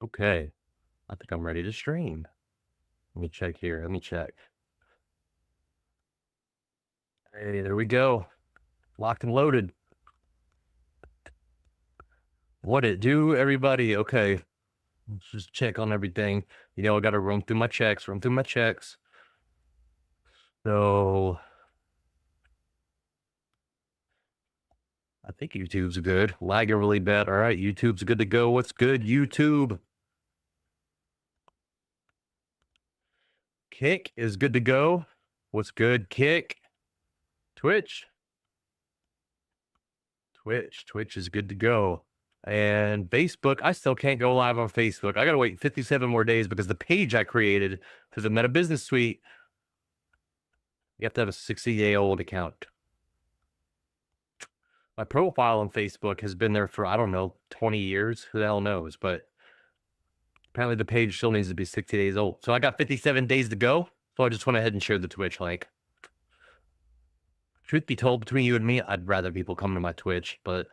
Okay, I think I'm ready to stream. Let me check here. Let me check. Hey, there we go. Locked and loaded. What it do, everybody? Okay, let's just check on everything. I got to run through my checks, run through my checks. So I think YouTube's good. Lagging really bad. All right, YouTube's good to go. What's good, YouTube? Kick is good to go. What's good, Kick? Twitch. Twitch is good to go. And Facebook, I still can't go live on Facebook. I got to wait 57 more days because the page I created for the Meta Business Suite, you have to have a 60-day-old account. My profile on Facebook has been there for, I don't know, 20 years. Who the hell knows? But apparently the page still needs to be 60 days old. So I got 57 days to go. So I just went ahead and shared the Twitch link. Truth be told, between you and me, I'd rather people come to my Twitch, but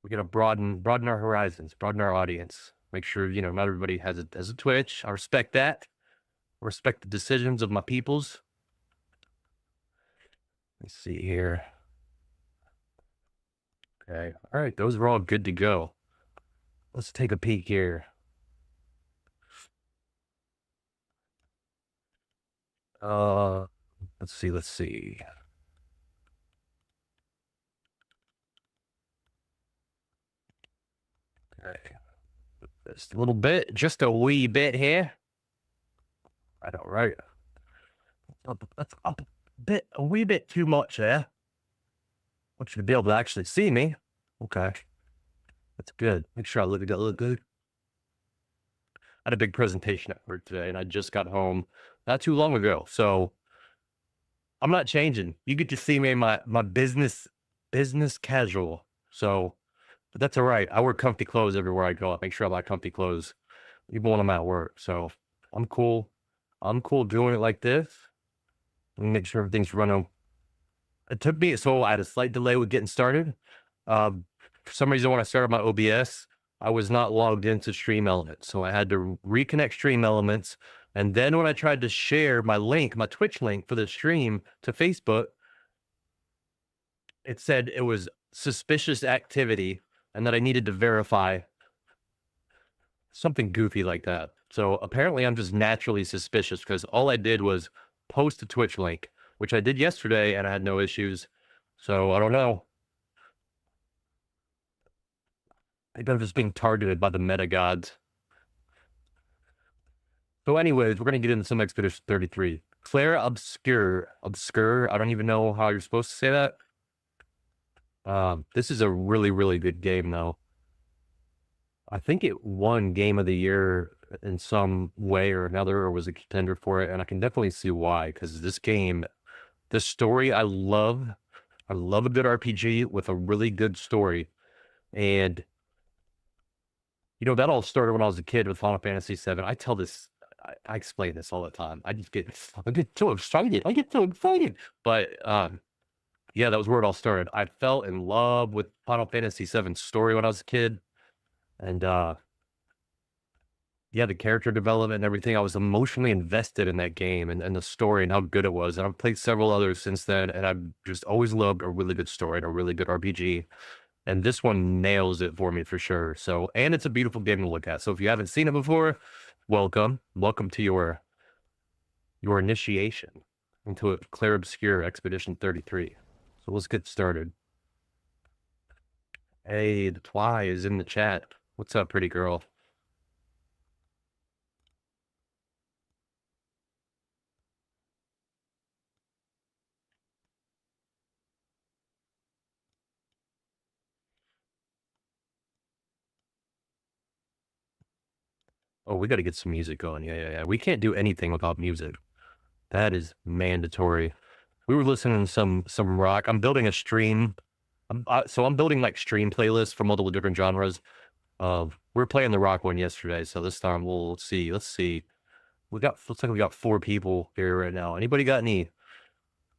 we got to broaden our horizons, broaden our audience. Make sure, not everybody has a Twitch. I respect that. I respect the decisions of my peoples. Let's see here. Okay. All right. Those are all good to go. Let's take a peek here. Let's see. Okay. Just a little bit, just a wee bit here. All right. That's a wee bit too much there. I want you to be able to actually see me. Okay. That's good. Make sure I look good. I had a big presentation at work today and I just got home not too long ago. So I'm not changing. You get to see me in my business casual. So but that's all right. I wear comfy clothes everywhere I go. I make sure I buy comfy clothes, even when I'm at work. So I'm cool. I'm cool doing it like this. Make sure everything's running. It took me, so I had a slight delay with getting started. For some reason, when I started my OBS, I was not logged into Stream Elements. So I had to reconnect Stream Elements. And then when I tried to share my link, my Twitch link for the stream to Facebook, it said it was suspicious activity and that I needed to verify something goofy like that. So apparently I'm just naturally suspicious because all I did was post a Twitch link, which I did yesterday and I had no issues. So I don't know. Maybe I'm just being targeted by the meta gods. So anyways, we're going to get into some Expedition 33. Claire Obscure. I don't even know how you're supposed to say that. This is a really, really good game though. I think it won Game of the Year in some way or another, or was a contender for it. And I can definitely see why, because this game, the story I love a good RPG with a really good story. And, that all started when I was a kid with Final Fantasy VII. I tell this, I explain this all the time. I get so excited. I get so excited. But, yeah, that was where it all started. I fell in love with Final Fantasy VII story when I was a kid. And, yeah, the character development and everything, I was emotionally invested in that game and the story and how good it was. And I've played several others since then, and I've just always loved a really good story and a really good RPG. And this one nails it for me for sure. So, and it's a beautiful game to look at. So if you haven't seen it before, welcome. Welcome to your initiation into a Clair Obscure Expedition 33. So let's get started. Hey, the Twy is in the chat. What's up, pretty girl? Oh, we got to get some music going. Yeah. We can't do anything without music. That is mandatory. We were listening to some rock. I'm building a stream. I'm building like stream playlists for multiple different genres. We were playing the rock one yesterday, so this time we'll see. Let's see. Looks like we got 4 people here right now. Anybody got any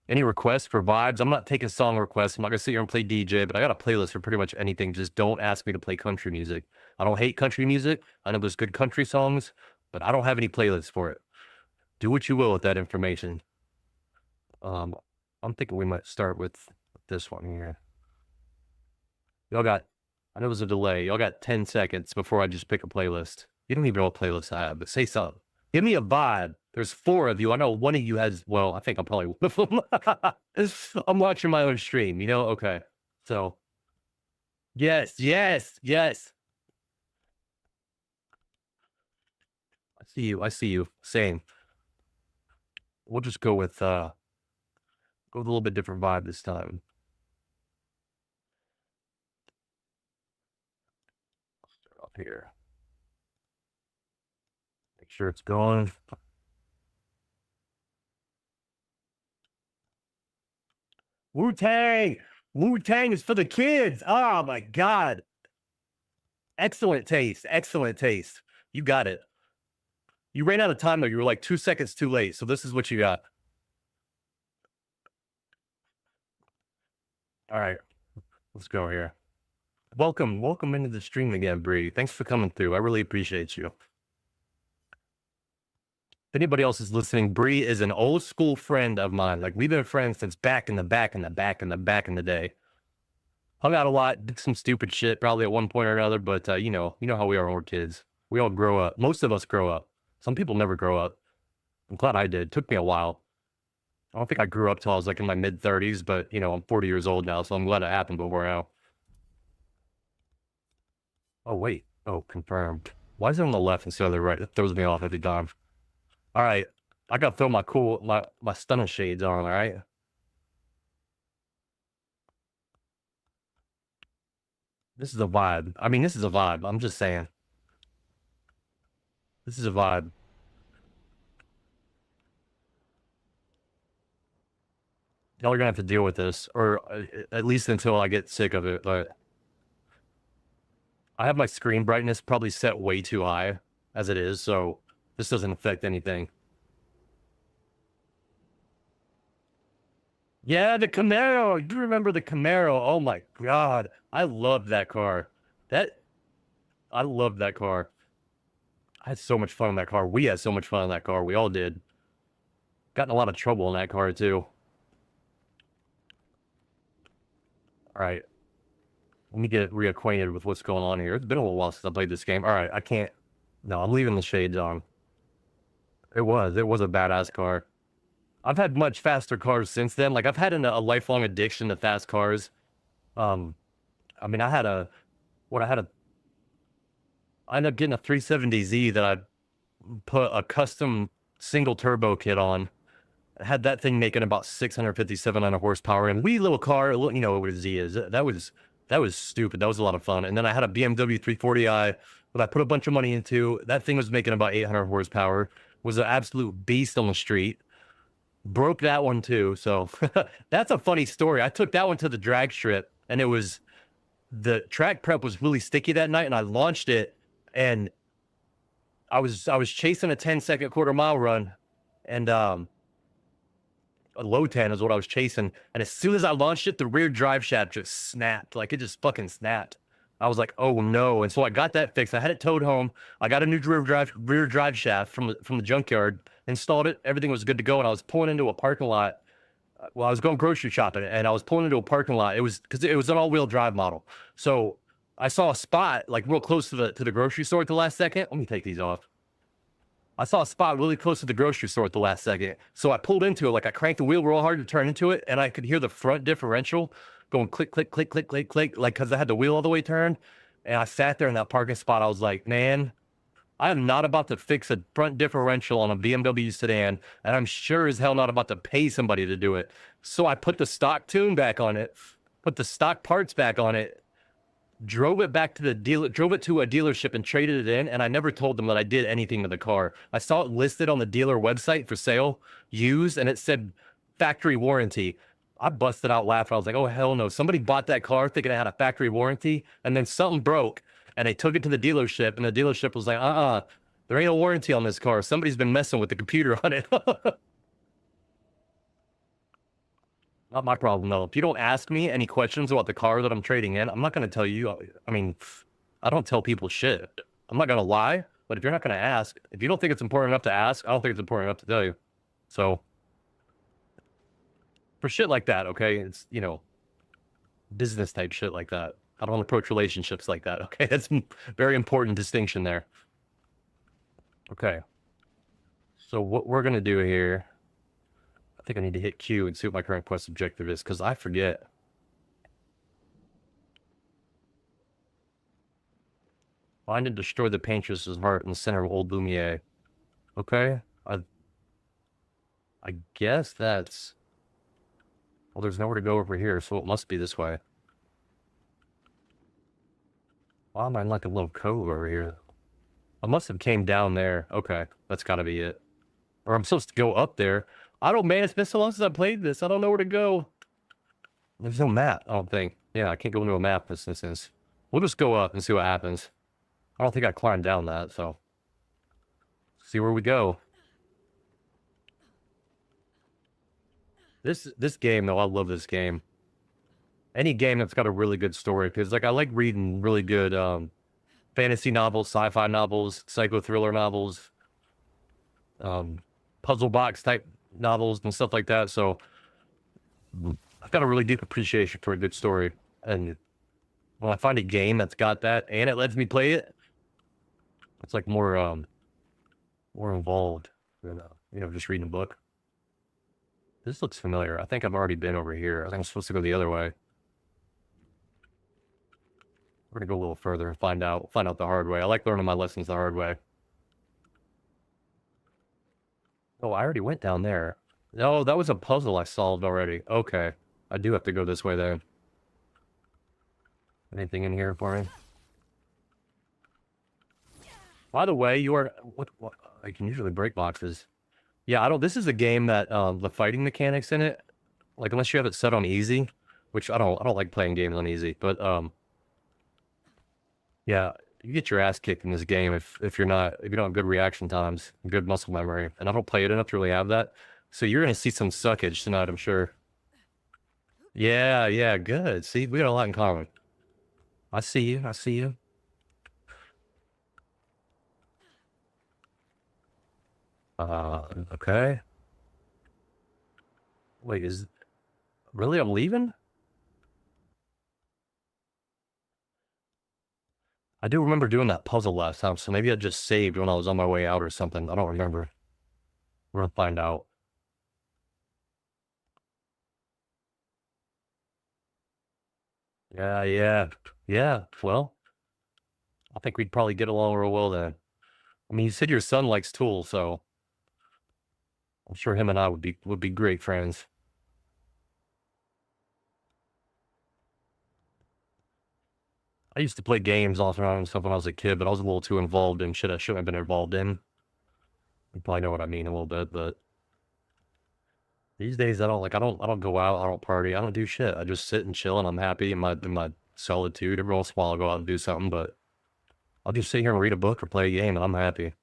Any requests for vibes? I'm not taking song requests. I'm not gonna sit here and play DJ, but I got a playlist for pretty much anything. Just don't ask me to play country music. I don't hate country music. I know there's good country songs, but I don't have any playlists for it. Do what you will with that information. Um, I'm thinking we might start with this one here. Y'all got, I know there's a delay. Y'all got 10 seconds before I just pick a playlist. You don't even know what playlist I have, but say something. Give me a vibe. There's 4 of you. I know one of you has, well, I think I'm probably one of them. I'm watching my own stream, you know? Okay. So, yes, yes, yes. I see you. I see you. Same. We'll just go with a little bit different vibe this time. Start off here. Make sure it's going. Wu-Tang! Wu-Tang is for the kids. Oh my God. Excellent taste. Excellent taste. You got it. You ran out of time though. You were like 2 seconds too late. So this is what you got. All right. Let's go here. Welcome. Welcome into the stream again, Bree. Thanks for coming through. I really appreciate you. If anybody else is listening, Bree is an old school friend of mine. Like we've been friends since back in the day. Hung out a lot, did some stupid shit probably at one point or another, but you know how we are when we're kids. We all grow up. Most of us grow up. Some people never grow up. I'm glad I did. It took me a while. I don't think I grew up till I was like in my mid 30s, but you know, I'm 40 years old now, so I'm glad it happened before now. Oh wait. Oh, confirmed. Why is it on the left instead of the right? That throws me off every time. All right. I gotta throw my stunner shades on, all right? This is a vibe. I mean, this is a vibe. I'm just saying. This is a vibe. Y'all are gonna have to deal with this, or at least until I get sick of it. But I have my screen brightness probably set way too high as it is, so this doesn't affect anything. Yeah, the Camaro. You remember the Camaro? Oh my God, I love that car. That I love that car. I had so much fun in that car. We had so much fun in that car. We all did. Got in a lot of trouble in that car too. All right. Let me get reacquainted with what's going on here. It's been a little while since I played this game. All right, I can't. No, I'm leaving the shades on. It was a badass car. I've had much faster cars since then. Like I've had a lifelong addiction to fast cars. Um, I mean, I had a what I had a I ended up getting a 370Z that I put a custom single turbo kit on. I had that thing making about 650, 700 horsepower and wee little car. You know what a Z is. That was stupid. That was a lot of fun. And then I had a BMW 340i that I put a bunch of money into. That thing was making about 800 horsepower. Was an absolute beast on the street. Broke that one too. So that's a funny story. I took that one to the drag strip, and it was the track prep was really sticky that night, and I launched it, and I was chasing a 10-second quarter mile run, and a low 10 is what I was chasing. And as soon as I launched it, the rear drive shaft just snapped. Like it just fucking snapped. I was like, oh no. And so I got that fixed. I had it towed home. I got a new rear drive shaft from the junkyard, installed it. Everything was good to go. And I was pulling into a parking lot. Well, I was going grocery shopping, and I was pulling into a parking lot. It was because it was an all-wheel drive model. So I saw a spot like real close to the grocery store at the last second. Let me take these off. I saw a spot really close to the grocery store at the last second. So I pulled into it, like I cranked the wheel real hard to turn into it, and I could hear the front differential going click, click, click, click, click, click, like because I had the wheel all the way turned. And I sat there in that parking spot. I was like, man, I am not about to fix a front differential on a BMW sedan, and I'm sure as hell not about to pay somebody to do it. So I put the stock tune back on it, put the stock parts back on it, drove it back to the dealer, drove it to a dealership and traded it in. And I never told them that I did anything to the car. I saw it listed on the dealer website for sale, used, and it said factory warranty. I busted out laughing. I was like, oh, hell no. Somebody bought that car thinking it had a factory warranty, and then something broke, and they took it to the dealership, and the dealership was like, there ain't a warranty on this car. Somebody's been messing with the computer on it. Not my problem, though. If you don't ask me any questions about the car that I'm trading in, I'm not going to tell you. I mean, I don't tell people shit. I'm not going to lie, but if you're not going to ask, if you don't think it's important enough to ask, I don't think it's important enough to tell you. So, for shit like that, okay, it's, business type shit like that. I don't approach relationships like that, okay? That's very important distinction there. Okay. So, what we're going to do here, I think I need to hit Q and see what my current quest objective is, because I forget. Find and destroy the Paintress's heart in the center of Old Lumiere. Okay. I guess that's... Well, there's nowhere to go over here, so it must be this way. Why am I in like a little cove over here? I must have came down there. Okay, that's gotta be it. Or I'm supposed to go up there. I don't, man, it's been so long since I played this. I don't know where to go. There's no map, I don't think. Yeah, I can't go into a map in this instance. We'll just go up and see what happens. I don't think I climbed down that, so... See where we go. This game, though, I love this game. Any game that's got a really good story, because, like, I like reading really good, fantasy novels, sci-fi novels, psycho thriller novels, puzzle box type novels and stuff like that, so... I've got a really deep appreciation for a good story, and when I find a game that's got that, and it lets me play it, it's like more involved than, just reading a book. This looks familiar. I think I've already been over here. I think I'm supposed to go the other way. We're gonna go a little further and find out the hard way. I like learning my lessons the hard way. Oh, I already went down there. No, that was a puzzle I solved already. Okay. I do have to go this way then. Anything in here for me? By the way, you are... What? I can usually break boxes. Yeah, I don't... This is a game that, the fighting mechanics in it, like, unless you have it set on easy, which I don't like playing games on easy, but, yeah, you get your ass kicked in this game if you don't have good reaction times, good muscle memory, and I don't play it enough to really have that. So you're gonna see some suckage tonight, I'm sure. Yeah, good. See, we got a lot in common. I see you. Okay. Wait, really I'm leaving? I do remember doing that puzzle last time, so maybe I just saved when I was on my way out or something. I don't remember. We're gonna find out. Yeah. Well, I think we'd probably get along real well then. I mean, you said your son likes tools, so I'm sure him and I would be great friends. I used to play games off and on and stuff when I was a kid, but I was a little too involved in shit I shouldn't have been involved in. You probably know what I mean a little bit, but these days I don't go out, I don't party, I don't do shit. I just sit and chill and I'm happy in my solitude. Every once in a while I'll go out and do something, but I'll just sit here and read a book or play a game and I'm happy.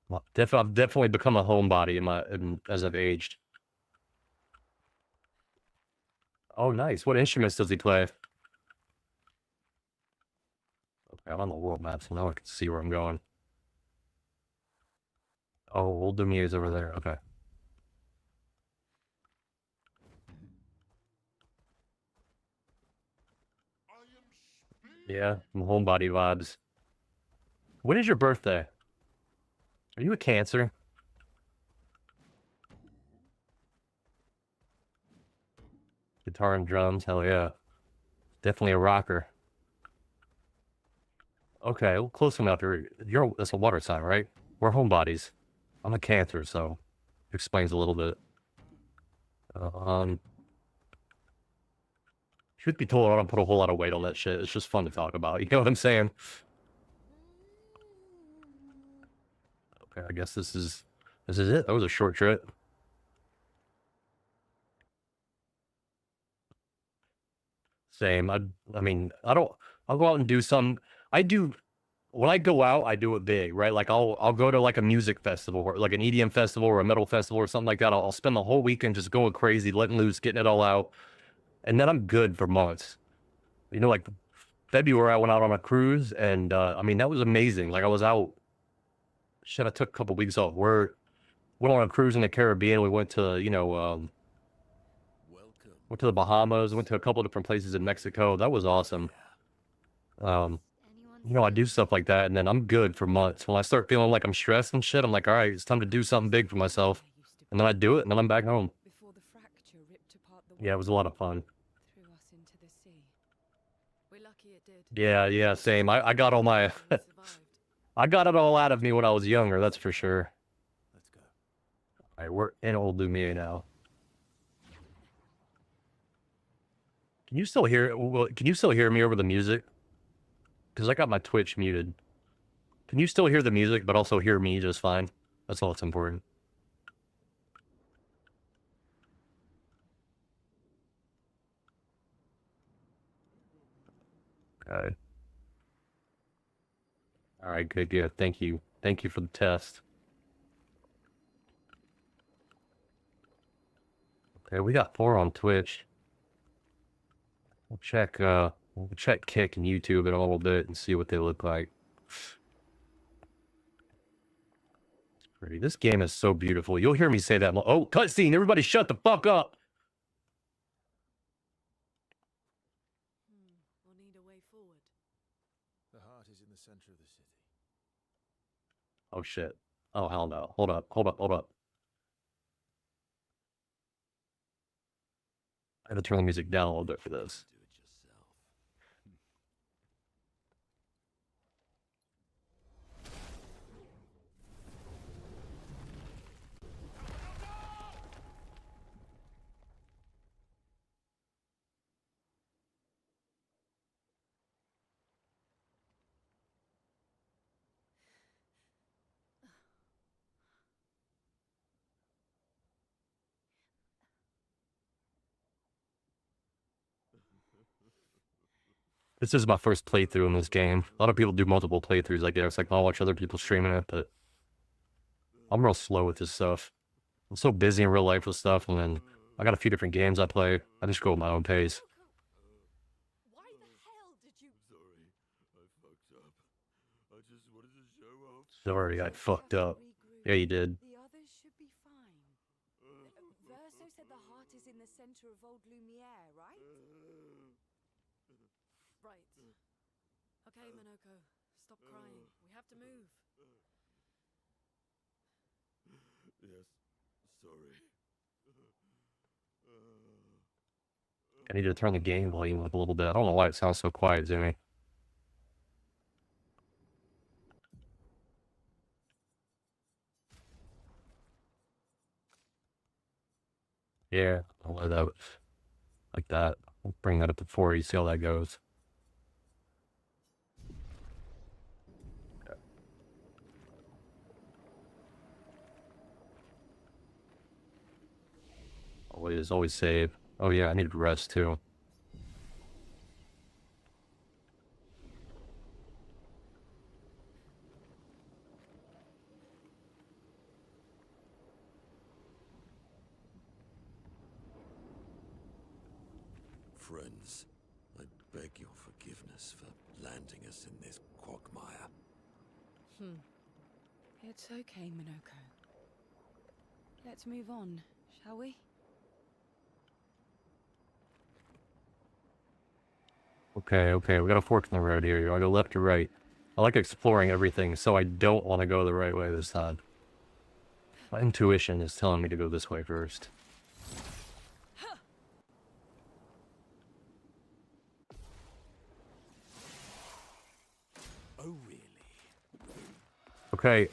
Well, I've definitely become a homebody as I've aged. Oh, nice. What instruments does he play? Okay, I'm on the world map, so now I can see where I'm going. Oh, Old Demi is over there. Okay. Yeah, homebody vibes. When is your birthday? Are you a Cancer? Guitar and drums? Hell yeah. Definitely a rocker. Okay, well, close enough. That's a water sign, right? We're homebodies. I'm a Cancer, so it explains a little bit. Um, Truth be told, I don't put a whole lot of weight on that shit. It's just fun to talk about. You know what I'm saying? Okay, I guess this is it. That was a short trip. Same. I mean, I'll go out and do some. I do when I go out, I do it big, right? Like I'll go to like a music festival or like an EDM festival or a metal festival or something like that. I'll spend the whole weekend just going crazy, letting loose, getting it all out, and then I'm good for months. You know, like February, I went out on a cruise, and I mean that was amazing. Like I was out. Shit, I took a couple weeks off work. Went on a cruise in the Caribbean. We went to went to the Bahamas. Went to a couple different places in Mexico. That was awesome. Um, I do stuff like that, and then I'm good for months. When I start feeling like I'm stressed and shit, I'm like, all right, it's time to do something big for myself. And then I do it, and then I'm back home. Yeah, it was a lot of fun. Yeah, yeah, same. I got all my, I got it all out of me when I was younger. That's for sure. Let's go. All right, we're in old Lumiere now. Can you still hear? Well, can you still hear me over the music? Because I got my Twitch muted. Can you still hear the music, but also hear me just fine? That's all that's important. Okay. All right, good, good. Thank you. Thank you for the test. Okay, we got 4 on Twitch. We'll check Kick and YouTube in a little bit and see what they look like. It's pretty. This game is so beautiful. You'll hear me say that. Oh, cutscene! Everybody, shut the fuck up! We'll need a way forward. The heart is in the center of the city. Oh shit! Oh hell no! Hold up! Hold up! Hold up! I have to turn the music down a little bit for this. Do it yourself. This is my first playthrough in this game. A lot of people do multiple playthroughs. I guess like I'll watch other people streaming it, but I'm real slow with this stuff. I'm so busy in real life with stuff, and then I got a few different games I play. I just go at my own pace. Why the hell did you... Sorry, I fucked up. I just wanted to show off. Sorry, I fucked up. Yeah, you did. The others should be fine. Verso said the heart is in the center of old Lumiere, right? Right. Okay, Minoko. Stop crying. We have to move. Yes, sorry. I need to turn the game volume up a little bit. I don't know why it sounds so quiet to me. Yeah, I'll let that like that. I'll bring that up to 40, see how that goes. Always save. Oh yeah, I need to rest too. Friends, I beg your forgiveness for landing us in this quagmire. It's okay, Minoko. Let's move on, shall we? Okay, we got a fork in the road here. You want to go left or right? I like exploring everything, so I don't want to go the right way this time. My intuition is telling me to go this way first. Oh, really? Okay.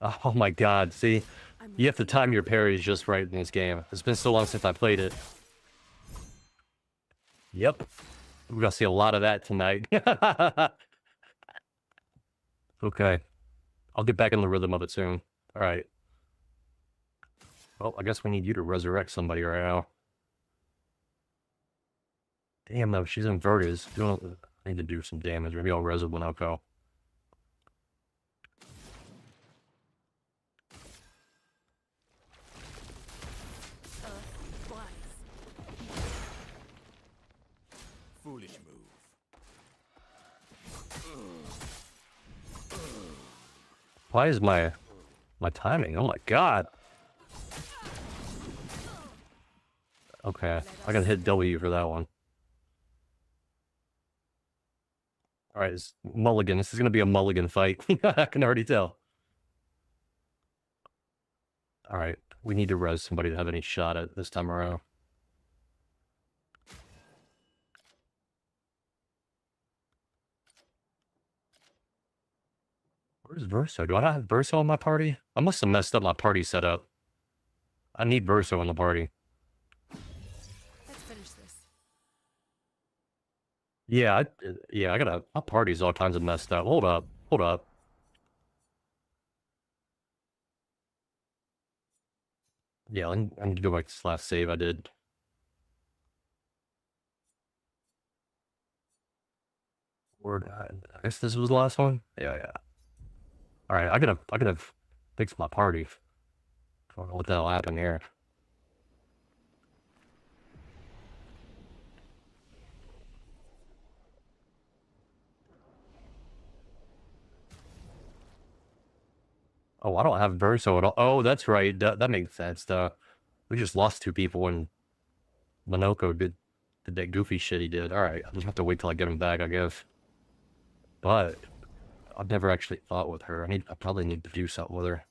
Oh my god, see? You have to time your parries just right in this game. It's been so long since I played it. Yep. We're gonna see a lot of that tonight. Okay. I'll get back in the rhythm of it soon. Alright. Well, I guess we need you to resurrect somebody right now. Damn, though, she's in Vertiz. Doing I need to do some damage. Maybe I'll res it when I'll go. Foolish move. Why is my timing? Oh my god. Okay, I gotta hit W for that one. Alright, it's mulligan. This is gonna be a mulligan fight. I can already tell. Alright, we need to res somebody to have any shot at this time around. Where's Verso? Do I not have Verso in my party? I must have messed up my party setup. I need Verso in the party. Let's finish this. Yeah, I gotta. My party's all kinds of messed up. Hold up. Yeah, I need to go back to this last save I did. Word, I guess this was the last one? Yeah. Alright, I gotta fix my party. I don't know what the hell happened here. Oh, I don't have Verso at all. Oh, that's right. That makes sense. We just lost 2 people when Minoko did that goofy shit he did. Alright, I'll just have to wait till I get him back, I guess. But I've never actually fought with her. I probably need to do something with her.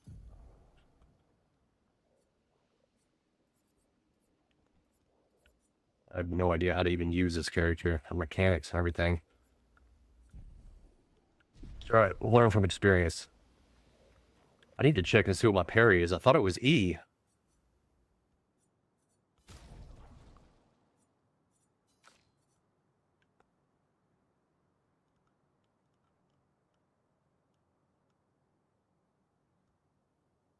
I have no idea how to even use this character, her mechanics and everything. Alright, we'll learn from experience. I need to check and see what my parry is. I thought it was E.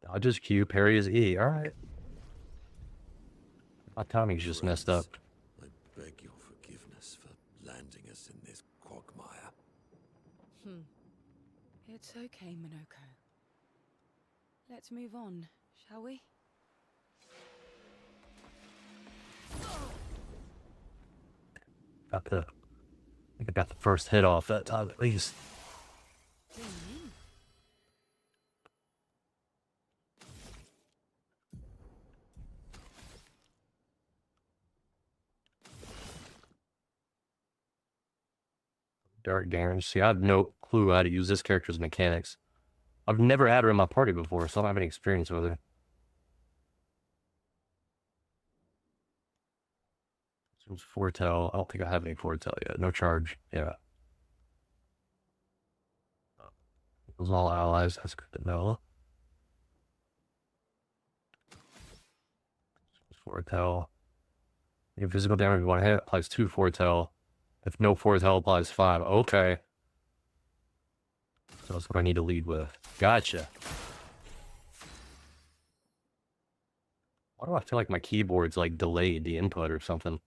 I'll just Q, parry is E. Alright. My timing's just messed up. I beg your forgiveness for landing us in this quagmire. It's okay, Minoko. Let's move on, shall we? I think I got the first hit off that time at least. Dark damage. See, I have no clue how to use this character's mechanics. I've never had her in my party before, so I don't have any experience with her. This one's foretell. I don't think I have any foretell yet. No charge. Yeah. Those all allies. That's good to know. Foretell. If physical damage one hit applies 2 foretell. If no foretell applies 5. Okay. So that's what I need to lead with. Gotcha. Why do I feel like my keyboard's like delayed the input or something?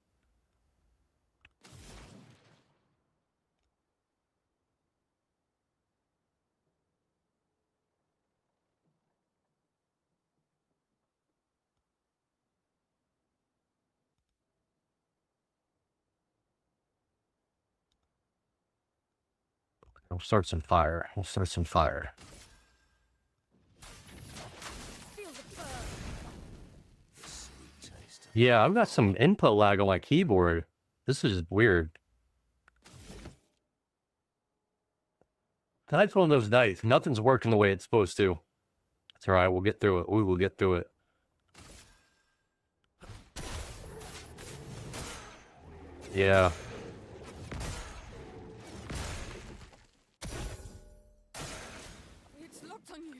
We'll start some fire. Yeah, I've got some input lag on my keyboard. This is weird. Tonight's one of those nights. Nothing's working the way it's supposed to. It's alright, we'll get through it. We will get through it. Yeah. It's locked on you.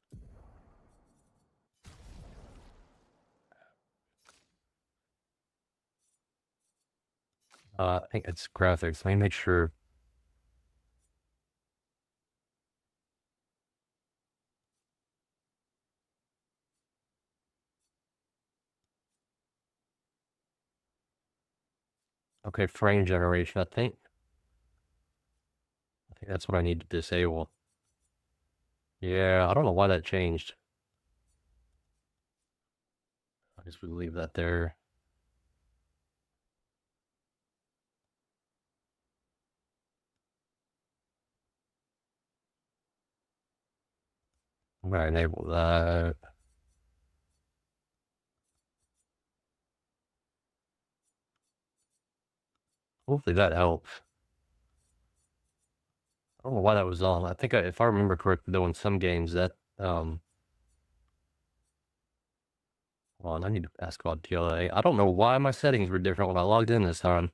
I think it's graphics. Let me make sure. Okay, frame generation, I think. That's what I need to disable. Yeah, I don't know why that changed. I guess we leave that there. I'm gonna enable that. Hopefully that helps. I don't know why that was on. I think if I remember correctly, though, in some games that hold on, I need to ask about DLA. I don't know why my settings were different when I logged in this time.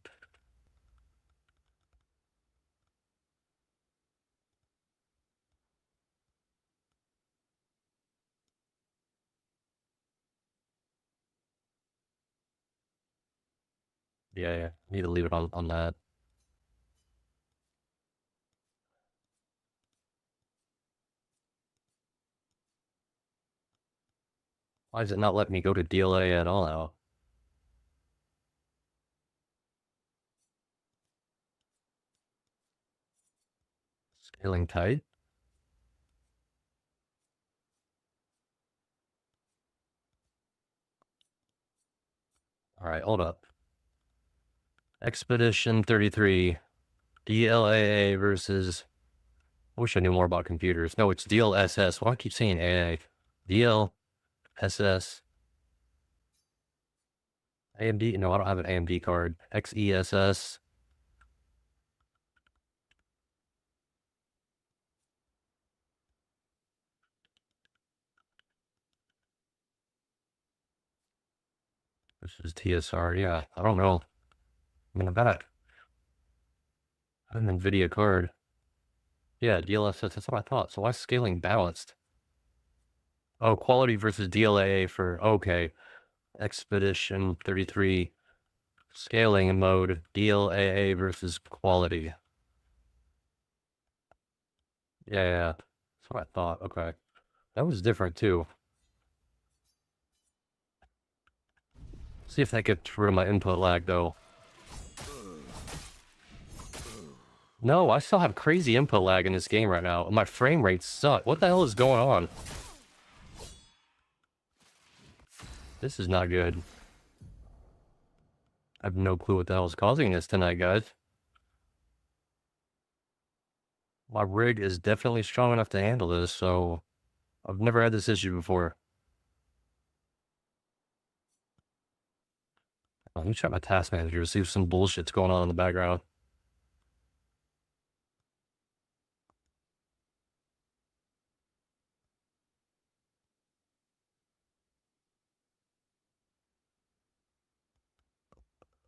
Yeah, need to leave it on that. Why is it not letting me go to DLA at all now? Scaling tight? Alright, hold up. Expedition 33. DLAA versus... I wish I knew more about computers. No, it's DLSS. Why do I keep saying AA? DLSS. AMD? No, I don't have an AMD card. XESS. This is TSR. Yeah, I don't know. I mean, I bet I have an NVIDIA card. Yeah, DLSS. That's what I thought. So why is scaling balanced? Oh, quality versus DLAA for... Okay. Expedition 33. Scaling mode. DLAA versus quality. Yeah. That's what I thought. Okay. That was different, too. See if that gets rid of my input lag, though. No, I still have crazy input lag in this game right now. My frame rates suck. What the hell is going on? This is not good. I have no clue what the hell is causing this tonight, guys. My rig is definitely strong enough to handle this, so... I've never had this issue before. Let me check my task manager to see if some bullshit's going on in the background.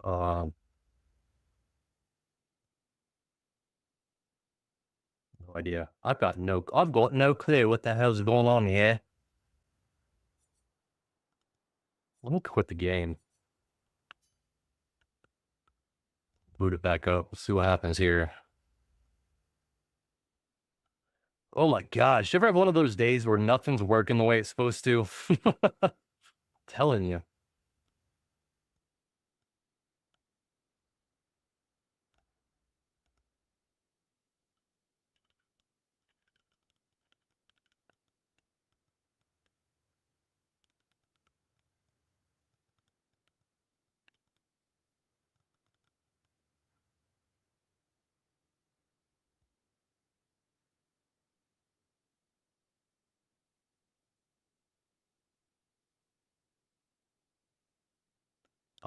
No idea. I've got no clue what the hell's going on here. Let me quit the game. Boot it back up. Let's see what happens here. Oh my gosh. You ever have one of those days where nothing's working the way it's supposed to? Telling you.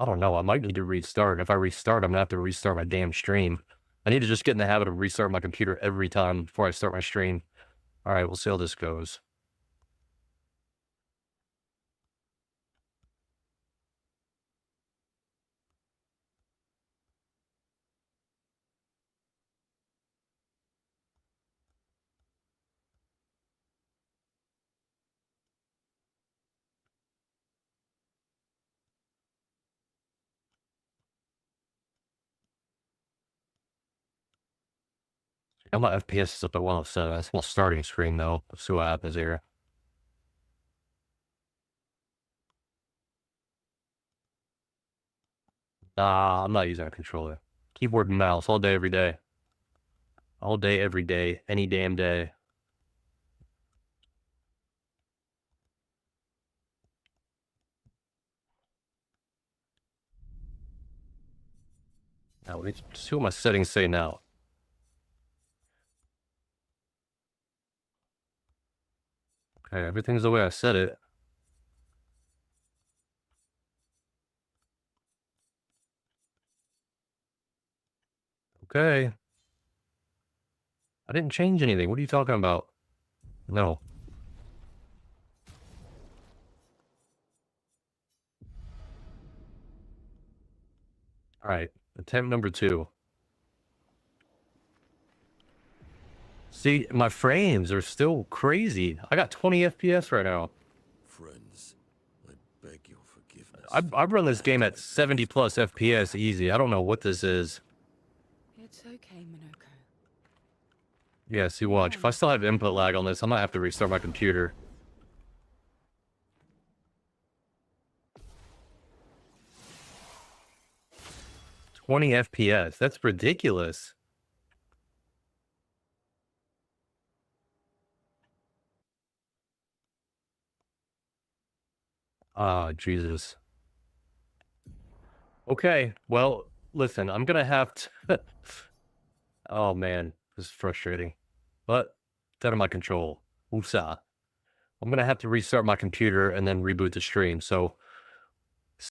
I don't know. I might need to restart. If I restart, I'm gonna have to restart my damn stream. I need to just get in the habit of restarting my computer every time before I start my stream. All right, we'll see how this goes. My FPS is up at 107. That's my starting screen, though. Let's see what happens here. Nah, I'm not using a controller. Keyboard and mouse all day, every day. All day, every day, any damn day. Now, let's see what my settings say now. Okay, everything's the way I said it. Okay. I didn't change anything. What are you talking about? No. All right. Attempt number 2. See, my frames are still crazy. I got 20 FPS right now. Friends, I beg your forgiveness. I've run this game at 70 plus FPS easy. I don't know what this is. It's okay, Minoko. Yeah, see, watch. If I still have input lag on this, I might have to restart my computer. "20 FPS. That's ridiculous." Ah, Jesus. Okay, well, listen, I'm gonna have to... Oh, man, this is frustrating. But it's out of my control. Woosah. I'm gonna have to restart my computer and then reboot the stream, so